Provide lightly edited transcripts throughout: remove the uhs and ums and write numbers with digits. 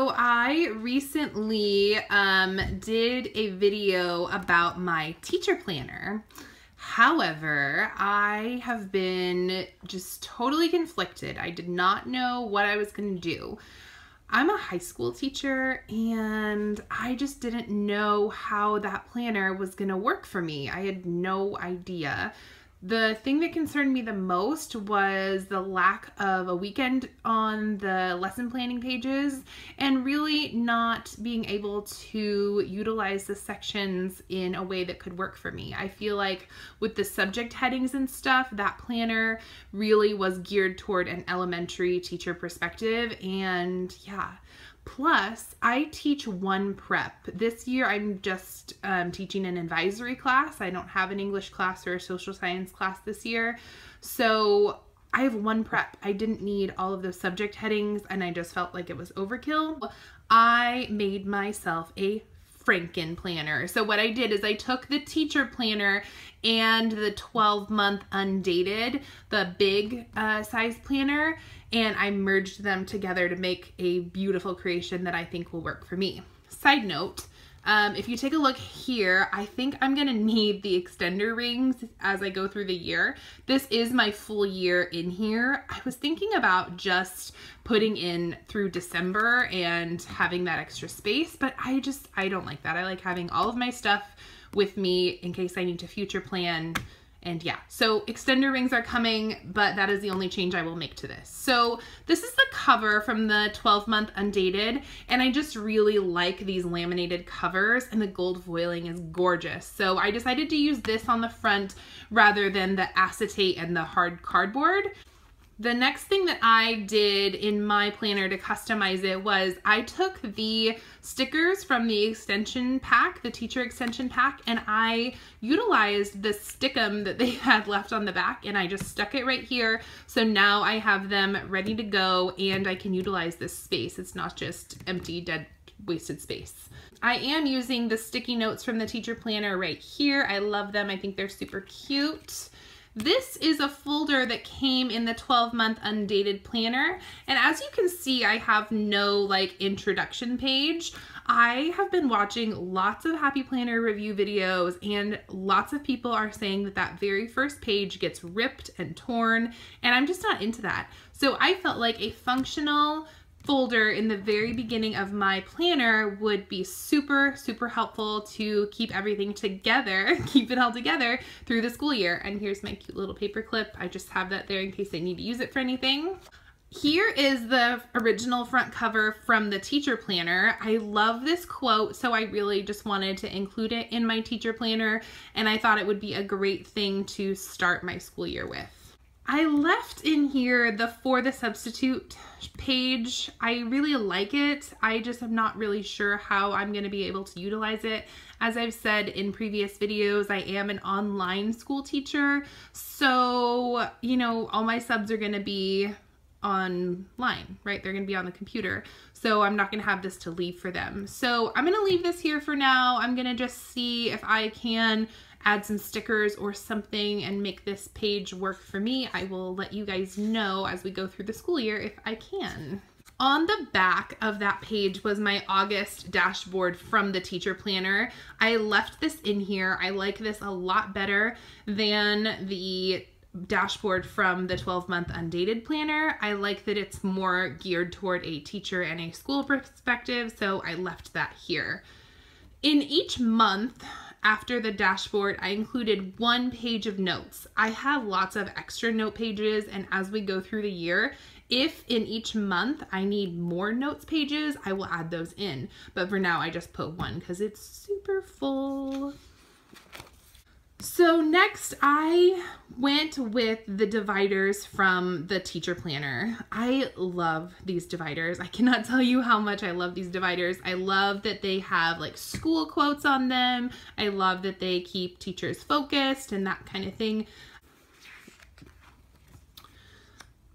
So I recently did a video about my teacher planner. However, I have been just totally conflicted. I did not know what I was going to do. I'm a high school teacher and I just didn't know how that planner was going to work for me. I had no idea. The thing that concerned me the most was the lack of a weekend on the lesson planning pages and really not being able to utilize the sections in a way that could work for me. I feel like with the subject headings and stuff, that planner really was geared toward an elementary teacher perspective, and yeah. Plus, I teach one prep. This year, I'm just teaching an advisory class. I don't have an English class or a social science class this year. So I have one prep. I didn't need all of those subject headings, and I just felt like it was overkill. I made myself a Franken Planner. So what I did is I took the teacher planner and the 12-month undated, the big size planner, and I merged them together to make a beautiful creation that I think will work for me. Side note, if you take a look here, I think I'm gonna need the extender rings as I go through the year. This is my full year in here. I was thinking about just putting in through December and having that extra space, but I don't like that. I like having all of my stuff with me in case I need to future plan. And yeah, so extender rings are coming, but that is the only change I will make to this. So this is the cover from the 12-month undated, and I just really like these laminated covers, and the gold foiling is gorgeous. So I decided to use this on the front rather than the acetate and the hard cardboard. The next thing that I did in my planner to customize it was I took the stickers from the extension pack, the teacher extension pack, and I utilized the stickum that they had left on the back, and I just stuck it right here. So now I have them ready to go and I can utilize this space. It's not just empty, dead, wasted space. I am using the sticky notes from the teacher planner right here. I love them. I think they're super cute. This is a folder that came in the 12-month undated planner, and as you can see, I have no like introduction page. I have been watching lots of Happy Planner review videos, and lots of people are saying that that very first page gets ripped and torn, and I'm just not into that. So I felt like a functional folder in the very beginning of my planner would be super, super helpful to keep everything together, keep it all together through the school year. And here's my cute little paper clip. I just have that there in case I need to use it for anything. Here is the original front cover from the teacher planner. I love this quote, so I really just wanted to include it in my teacher planner, and I thought it would be a great thing to start my school year with. I left in here the For the Substitute page. I really like it. I just am not really sure how I'm going to be able to utilize it. As I've said in previous videos, I am an online school teacher. So, you know, all my subs are going to be online, right? They're going to be on the computer. So I'm not going to have this to leave for them. So I'm going to leave this here for now. I'm going to just see if I can add some stickers or something and make this page work for me. I will let you guys know as we go through the school year if I can. On the back of that page was my August dashboard from the teacher planner. I left this in here. I like this a lot better than the dashboard from the 12-month undated planner. I like that it's more geared toward a teacher and a school perspective, so I left that here. In each month, after the dashboard, I included one page of notes. I have lots of extra note pages, and as we go through the year, if in each month I need more notes pages, I will add those in. But for now, I just put one because it's super full. So next I went with the dividers from the teacher planner. I love these dividers. I cannot tell you how much I love these dividers. I love that they have like school quotes on them. I love that they keep teachers focused and that kind of thing.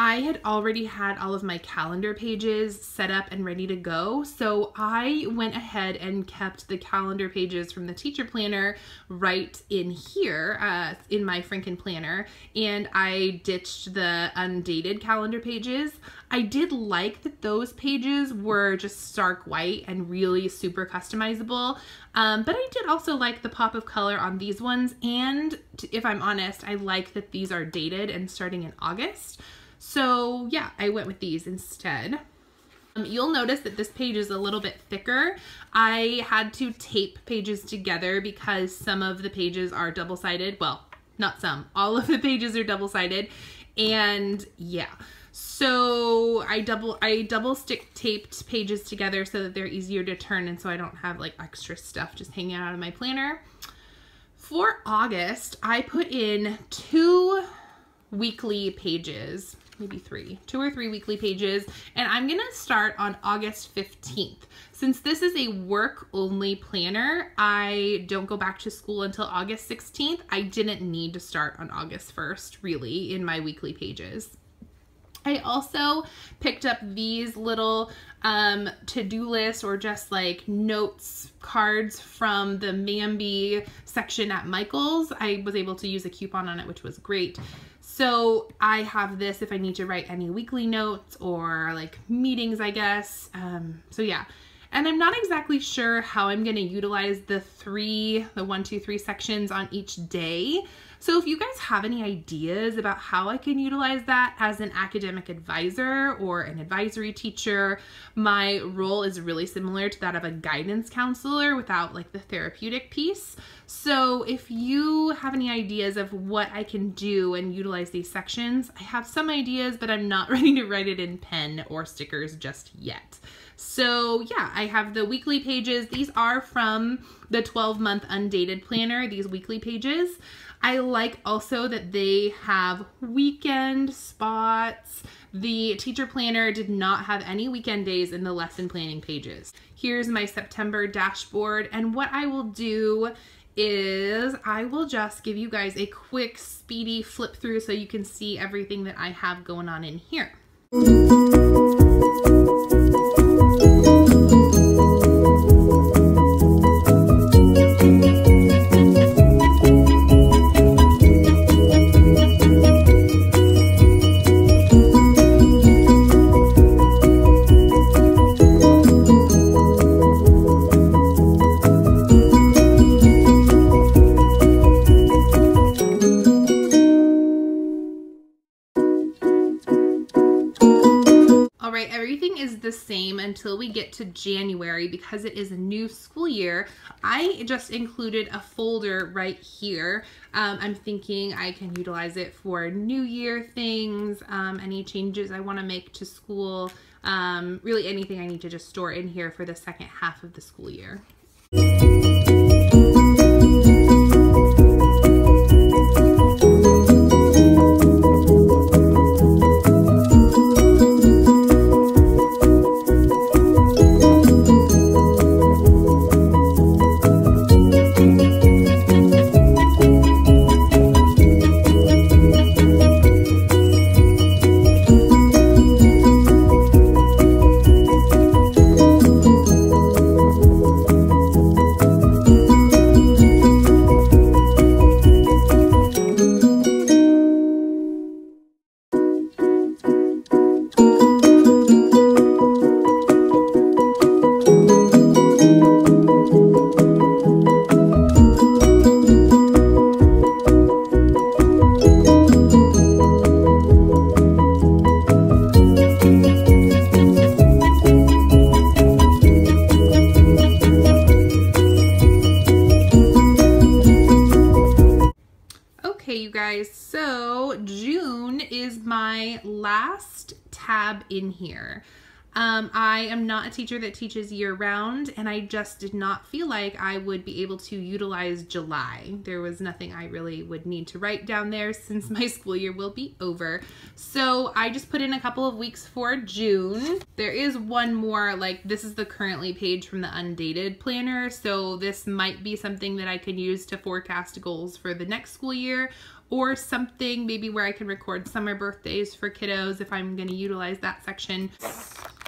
I had already had all of my calendar pages set up and ready to go, so I went ahead and kept the calendar pages from the teacher planner right in here in my Franken Planner, and I ditched the undated calendar pages. I did like that those pages were just stark white and really super customizable, but I did also like the pop of color on these ones, and if I'm honest, I like that these are dated and starting in August. So yeah, I went with these instead. You'll notice that this page is a little bit thicker. I had to tape pages together because some of the pages are double-sided. Well, not some, all of the pages are double-sided, and yeah. So I double stick taped pages together so that they're easier to turn and so I don't have like extra stuff just hanging out of my planner. For August, I put in 2 weekly pages, maybe 2 or 3 weekly pages, and I'm gonna start on August 15th. Since this is a work-only planner, I don't go back to school until August 16th. I didn't need to start on August 1st, really, in my weekly pages. I also picked up these little to-do lists or just like notes cards from the Mambi section at Michael's. I was able to use a coupon on it, which was great. So I have this if I need to write any weekly notes or like meetings, I guess. So yeah. And I'm not exactly sure how I'm going to utilize the 1, 2, 3 sections on each day. So if you guys have any ideas about how I can utilize that as an academic advisor or an advisory teacher, my role is really similar to that of a guidance counselor without like the therapeutic piece. So if you have any ideas of what I can do and utilize these sections, I have some ideas, but I'm not ready to write it in pen or stickers just yet. So yeah, I have the weekly pages. These are from the 12-month undated planner, these weekly pages. I like also that they have weekend spots. The teacher planner did not have any weekend days in the lesson planning pages. Here's my September dashboard, and what I will do is I will just give you guys a quick, speedy flip through so you can see everything that I have going on in here. Everything is the same until we get to January because it is a new school year. I just included a folder right here. I'm thinking I can utilize it for New Year things, any changes I want to make to school, really anything I need to just store in here for the second half of the school year. So June is my last tab in here. I am not a teacher that teaches year-round, and I just did not feel like I would be able to utilize July. There was nothing I really would need to write down there since my school year will be over. So I just put in a couple of weeks for June. There is one more, like this is the currently page from the Undated planner, so this might be something that I can use to forecast goals for the next school year, or something maybe where I can record summer birthdays for kiddos if I'm going to utilize that section.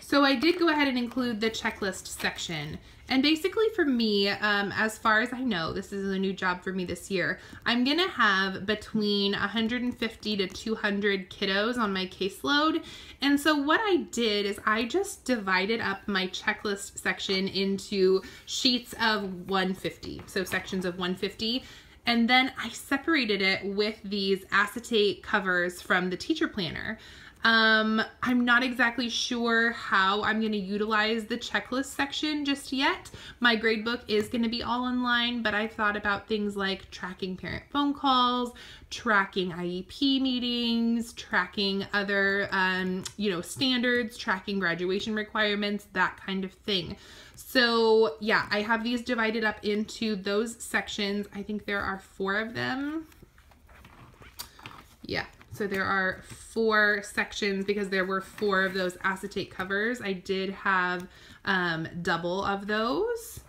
So I did go ahead and include the checklist section. And basically for me, as far as I know, this is a new job for me this year, I'm gonna have between 150 to 200 kiddos on my caseload. And so what I did is I just divided up my checklist section into sheets of 150, so sections of 150. And then I separated it with these acetate covers from the teacher planner. I'm not exactly sure how I'm going to utilize the checklist section just yet. My gradebook is going to be all online, but I've thought about things like tracking parent phone calls, tracking IEP meetings, tracking other, standards, tracking graduation requirements, that kind of thing. So yeah, I have these divided up into those sections. I think there are 4 of them. Yeah. So there are 4 sections because there were 4 of those acetate covers. I did have double of those.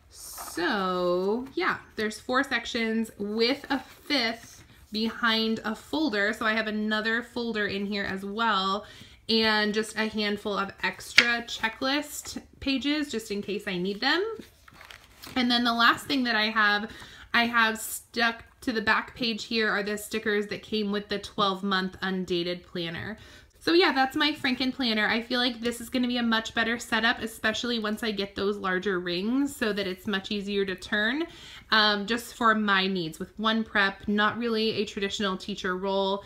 So yeah, there's 4 sections with a 5th behind a folder. So I have another folder in here as well, and just a handful of extra checklist pages just in case I need them. And then the last thing that I have stuck to the back page here are the stickers that came with the 12-month Undated planner. So yeah, that's my Franken Planner. I feel like this is going to be a much better setup, especially once I get those larger rings so that it's much easier to turn, just for my needs with one prep, not really a traditional teacher role,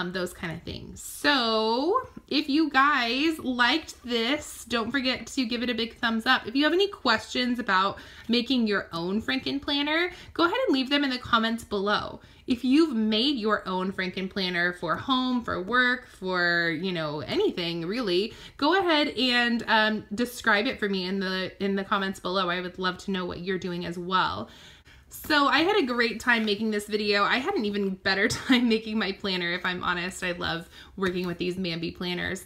those kind of things. So if you guys liked this, don't forget to give it a big thumbs up. If you have any questions about making your own Franken Planner, go ahead and leave them in the comments below. If you've made your own Franken Planner for home, for work, for, anything really, go ahead and describe it for me in the comments below. I would love to know what you're doing as well. So I had a great time making this video. I had an even better time making my planner, if I'm honest. I love working with these Bambi planners.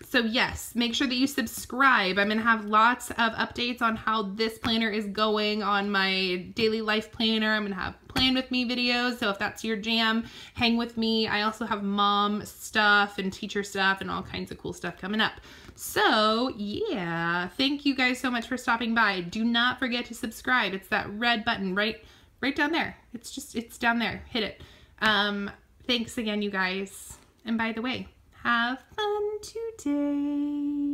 So yes, make sure that you subscribe. I'm gonna have lots of updates on how this planner is going on my daily life planner. I'm gonna have plan with me videos, so if that's your jam, hang with me. I also have mom stuff and teacher stuff and all kinds of cool stuff coming up. So yeah, thank you guys so much for stopping by. Do not forget to subscribe. It's that red button right down there. It's down there. Hit it. Thanks again, you guys. And by the way, have fun today.